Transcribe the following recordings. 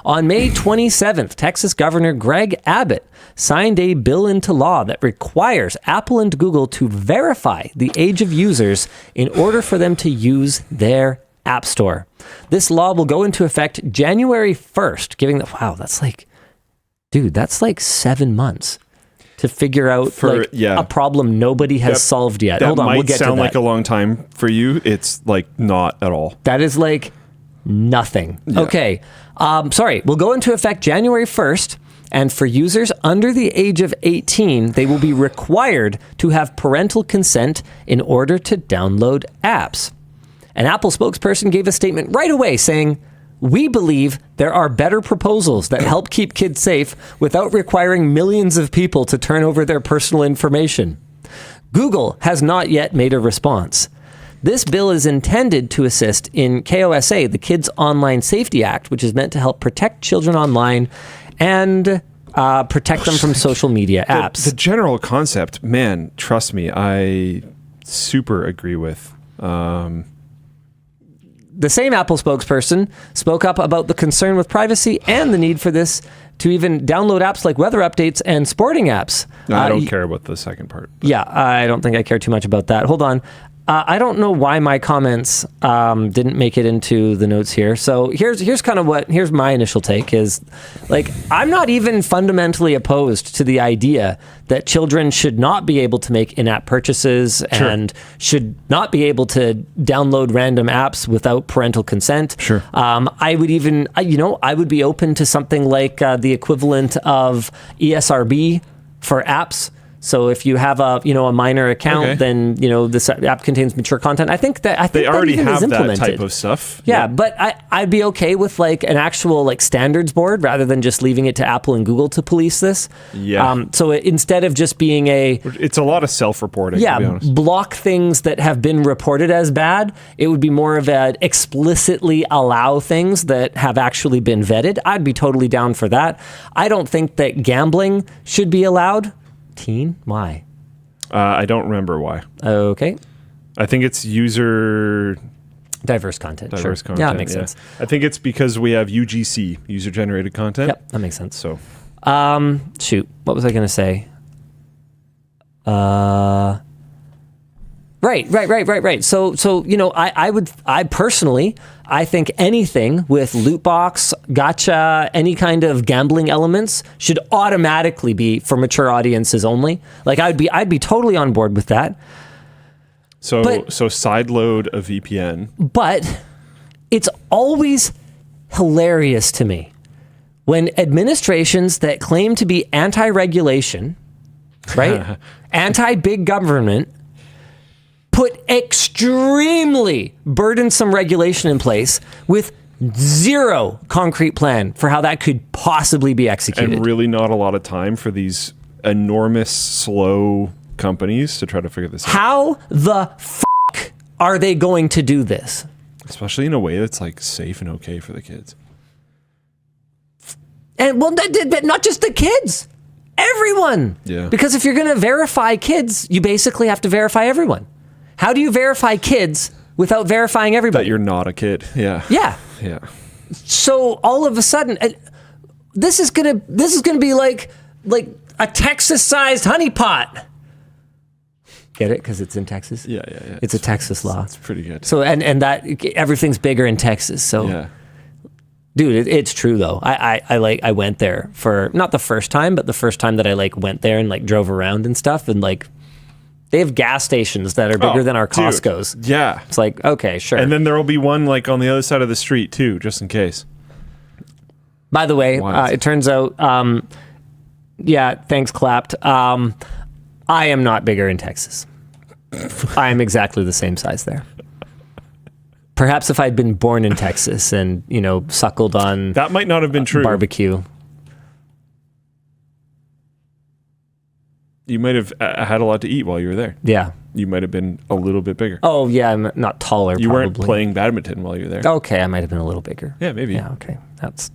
On May 27th, Texas Governor Greg Abbott signed a bill into law that requires Apple and Google to verify the age of users in order for them to use their App Store. This law will go into effect January 1st, that's like 7 months to figure out a problem nobody has solved yet. That Hold on, might we'll get to that. sound like a long time for you. It's like not at all. That is like nothing. Yeah. Okay. Will go into effect January 1st. And for users under the age of 18, they will be required to have parental consent in order to download apps. An Apple spokesperson gave a statement right away saying, "We believe there are better proposals that help keep kids safe without requiring millions of people to turn over their personal information." Google has not yet made a response. This bill is intended to assist in KOSA, the Kids Online Safety Act, which is meant to help protect children online and protect them from social media apps. The general concept, man, trust me, I super agree with. The same Apple spokesperson spoke up about the concern with privacy and the need for this to even download apps like weather updates and sporting apps. No, I don't care about the second part. Yeah, I don't think I care too much about that. Hold on. I don't know why my comments didn't make it into the notes here. So here's my initial take is, like, I'm not even fundamentally opposed to the idea that children should not be able to make in-app purchases and should not be able to download random apps without parental consent. Sure. I would even, I would be open to something like the equivalent of ESRB for apps. So if you have a minor account, then this app contains mature content. I think they already that have is that type of stuff. Yeah, but I'd be okay with like an actual like standards board rather than just leaving it to Apple and Google to police this. Yeah. So instead of just being it's a lot of self-reporting. Yeah, to be honest. block things that have been reported as bad. It would be more of a explicitly allow things that have actually been vetted. I'd be totally down for that. I don't think that gambling should be allowed. Teen? Why? I don't remember why. Okay. I think it's user... Diverse content. Content. Yeah, that makes sense. I think it's because we have UGC, user-generated content. Yep, that makes sense. So, shoot, what was I going to say? Right. So I personally, I think anything with loot box, gotcha, any kind of gambling elements should automatically be for mature audiences only. Like I'd be totally on board with that. So sideload a VPN. But it's always hilarious to me when administrations that claim to be anti-regulation, right? Anti-big government, put extremely burdensome regulation in place with zero concrete plan for how that could possibly be executed. And really not a lot of time for these enormous, slow companies to try to figure this out. How the fuck are they going to do this? Especially in a way that's like safe and okay for the kids. And well, not just the kids, everyone. Yeah. Because if you're going to verify kids, you basically have to verify everyone. How do you verify kids without verifying everybody? That you're not a kid. Yeah. Yeah. Yeah. So all of a sudden, this is gonna be like a Texas-sized honeypot. Get it? Because it's in Texas. Yeah. It's a Texas law. It's pretty good. So and that everything's bigger in Texas. So yeah. Dude, it's true though. I went there for not the first time, but the first time that I went there and drove around and stuff, and they have gas stations that are bigger than our Costco's. Dude. Yeah. It's like, okay, sure. And then there will be one on the other side of the street too, just in case. By the way, it turns out, thanks, Clapped. I am not bigger in Texas. I am exactly the same size there. Perhaps if I'd been born in Texas and, suckled on... That might not have been true. Barbecue. You might have had a lot to eat while you were there. Yeah. You might have been a little bit bigger. Oh, yeah, I'm not taller, You probably. weren't playing badminton while you were there. Okay, I might have been a little bigger. Yeah, maybe. Yeah, okay. That's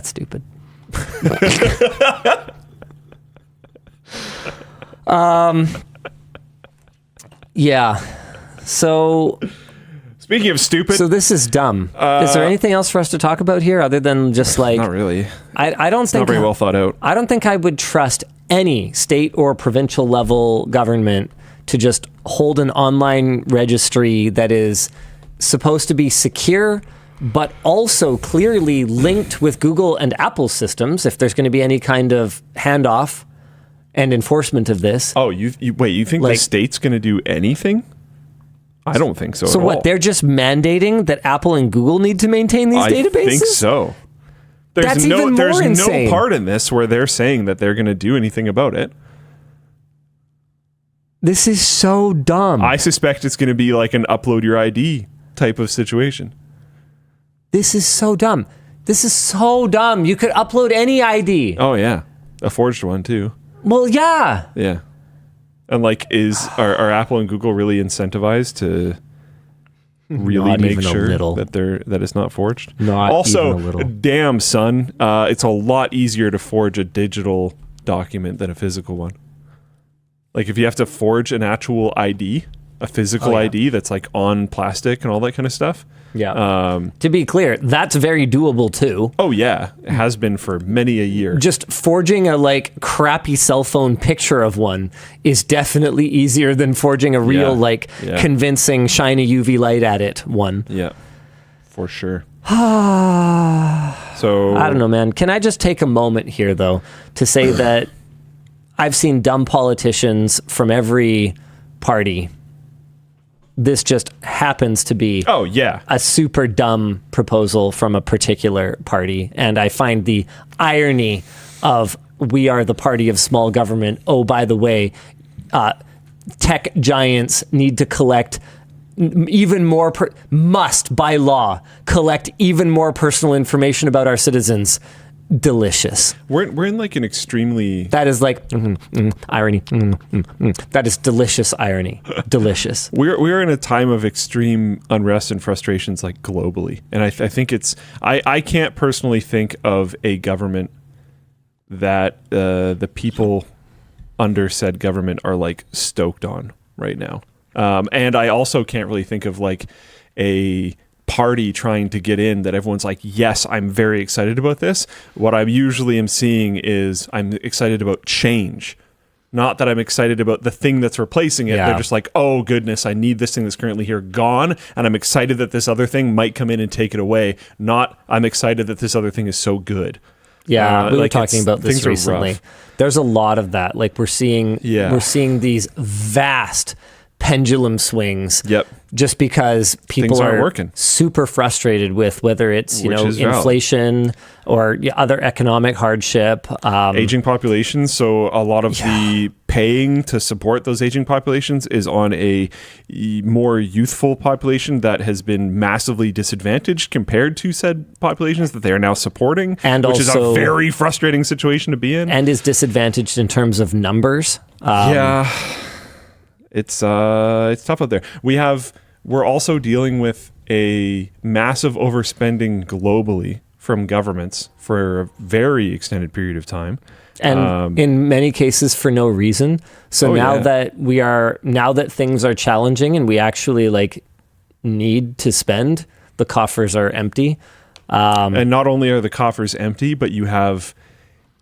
stupid. Yeah. So... Speaking of stupid, So this is dumb. Is there anything else for us to talk about here other than just like... not really. I don't think... Not very well thought out. I don't think I would trust any state or provincial level government to just hold an online registry that is supposed to be secure, but also clearly linked with Google and Apple systems if there's going to be any kind of handoff and enforcement of this. Oh, you wait, you think the state's going to do anything? I don't think so. So at what? all. They're just mandating that Apple and Google need to maintain these databases? I think so. That's even more insane. No part in this where they're saying that they're going to do anything about it. This is so dumb. I suspect it's going to be like an upload your ID type of situation. This is so dumb. This is so dumb. You could upload any ID. Oh yeah, a forged one too. Well, yeah. Yeah. And like, are Apple and Google really incentivized to really make sure that it's not forged? Not also, even a little. Damn, son, it's a lot easier to forge a digital document than a physical one. Like, if you have to forge an actual ID, a physical ID that's like on plastic and all that kind of stuff. Yeah. To be clear, that's very doable too. Oh yeah, it has been for many a year. Just forging a like crappy cell phone picture of one is definitely easier than forging a real convincing shiny UV light at it one. Yeah, for sure. So I don't know, man. Can I just take a moment here though to say that I've seen dumb politicians from every party. This just happens to be a super dumb proposal from a particular party. And I find the irony of we are the party of small government. Oh, by the way, tech giants need to collect even more, must by law, collect even more personal information about our citizens. Delicious. We're in like an extremely... That is like irony. That is delicious irony. Delicious. We're in a time of extreme unrest and frustrations, like globally, and I think it's... I can't personally think of a government that the people under said government are like stoked on right now, and I also can't really think of like a party trying to get in that everyone's like, yes, I'm very excited about this. What I usually am seeing is I'm excited about change, not that I'm excited about the thing that's replacing it. They're just like, oh goodness, I need this thing that's currently here gone, and I'm excited that this other thing might come in and take it away, not I'm excited that this other thing is so good. We were talking about this recently. There's a lot of that. Like we're seeing these vast pendulum swings. Yep. Just because people are working. Super frustrated with whether it's inflation or other economic hardship, aging populations. So a lot of the paying to support those aging populations is on a more youthful population that has been massively disadvantaged compared to said populations that they are now supporting, and which is a very frustrating situation to be in, and is disadvantaged in terms of numbers. It's tough out there. We're also dealing with a massive overspending globally from governments for a very extended period of time. And in many cases for no reason. So now that things are challenging and we actually like need to spend, the coffers are empty. And not only are the coffers empty, but you have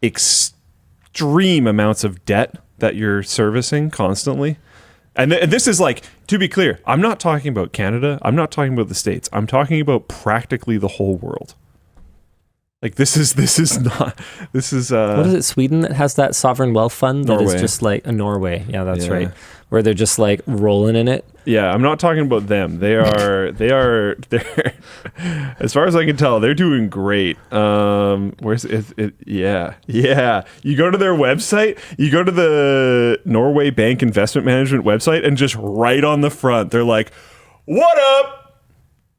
extreme amounts of debt that you're servicing constantly. And this is like, to be clear, I'm not talking about Canada. I'm not talking about the States. I'm talking about practically the whole world. Like what is it, Sweden that has that sovereign wealth fund that Norway. is just like Norway. Yeah, that's right. Where they're just like rolling in it. Yeah, I'm not talking about them. They're as far as I can tell, they're doing great. Where's it? Yeah. You go to their website, you go to the Norway Bank Investment Management website, and just right on the front, they're like, "What up?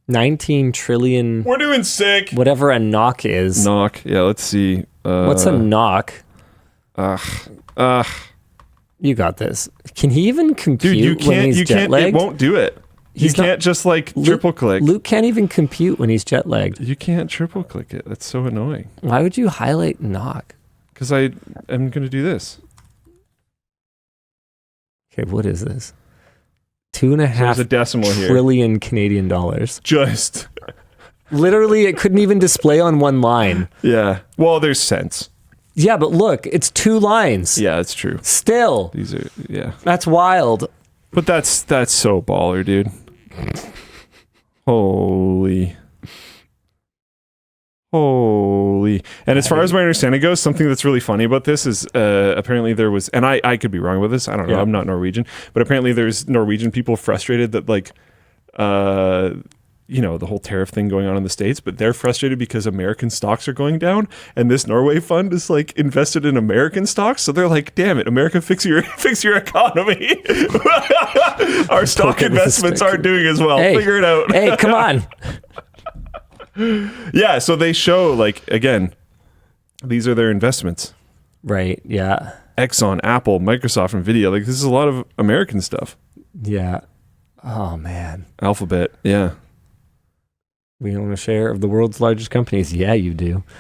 19 trillion. We're doing sick." Whatever a knock is. Knock. Yeah, let's see. What's a knock? You got this. Can he even compute? Dude, you can't. When he's jet-lagged? It won't do it. You can't just like triple click. Luke can't even compute when he's jet lagged. You can't triple click it. That's so annoying. Why would you highlight knock? Because I am going to do this. Okay, what is this? 2.5 a decimal here. trillion Canadian dollars. Just Literally, it couldn't even display on one line. yeah. Well, there's cents. Yeah, but look, it's 2 lines. Yeah, that's true. Still. These are That's wild. But that's so baller, dude. Holy. And as far as my understanding goes, something that's really funny about this is apparently there was, and I could be wrong with this, I don't know, I'm not Norwegian, but apparently there's Norwegian people frustrated that like the whole tariff thing going on in the States, but they're frustrated because American stocks are going down, and this Norway fund is like invested in American stocks, so they're like, damn it, America, fix your economy. Our stock investments aren't doing as well. Figure it out. Hey, come on. Yeah, so they show, like, again, these are their investments. Right, yeah. Exxon, Apple, Microsoft, NVIDIA. Like, this is a lot of American stuff. Yeah. Oh, man. Alphabet, yeah. We own a share of the world's largest companies. Yeah, you do.